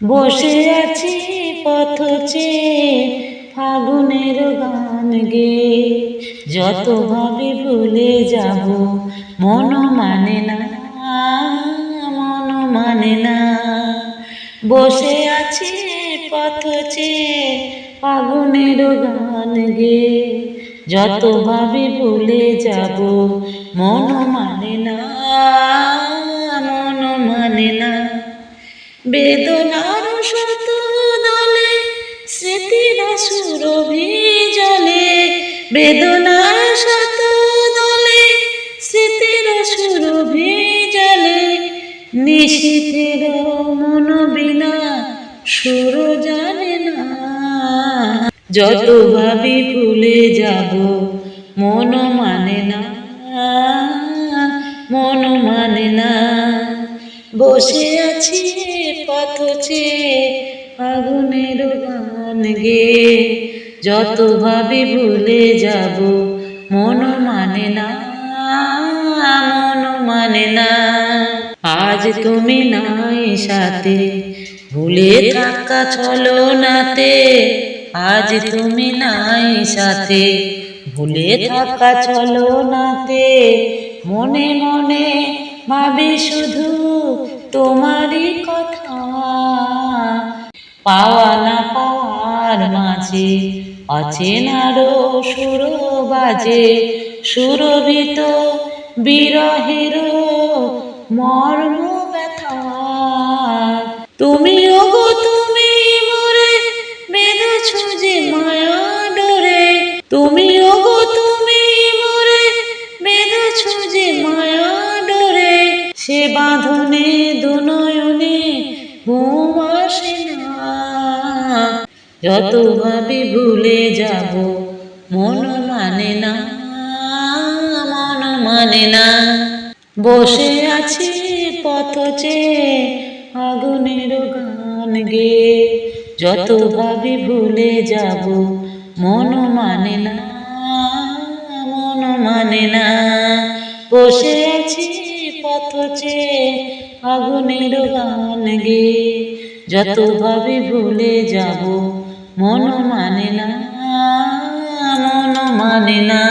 বসে আছি পথ চেয়ে ফাগুনের গান গেয়ে, যত ভাবে ভুলে যাব মন মানে না, মন মানে না। বসে আছি পথ চেয়ে ফাগুনের গান গেয়ে, যত ভাবে ভুলে যাব মন মানে না, মন মানে না। বেদনার শত দলে স্মৃতির সুরভি জলে, বেদনার শত দলে স্মৃতির সুরভি জলে, নিশীথের মন বিনা সুর জানে না। যত ভাবি ভুলে যাব মন মানে না, মন মানে না। বসে আছি পথ চেয়ে ফাগুনের গান গেয়ে, যত ভাবি ভুলে যাব মন মানে না, মন মানে না। আজ তুমি নাই সাথে ভুলে থাকা ছলনাতে, আজ তুমি নাই সাথে ভুলে থাকা ছলনাতে, মনে মনে ভাবি শুধু তোমারই কথা। পাওয়া না পাওয়ার মাঝে অচেনারও সুর বাজে, সুরভিত বিরহের মর্ম ব্যথা। তুমি ওগো তুমি মোরে বেঁধেছ যে মায়া ডোরে, তুমি ওগো তুমি মোরে বেঁধেছ যে মায়া ডোরে, সে বাঁধনে দুনয়নে ঘুম আসে না। যত ভাবি ভুলে যাব মন মানে না, মন মানে না। বসে আছি পথ চেয়ে ফাগুনের গান গেয়ে, যত ভাবি ভুলে যাব মন মানে না, মন মানে না। বসে আছি পথ চেয়ে ফাগুনের গান গেয়ে, যত ভাবি ভুলে যাব মন মানে না, মন মানে না।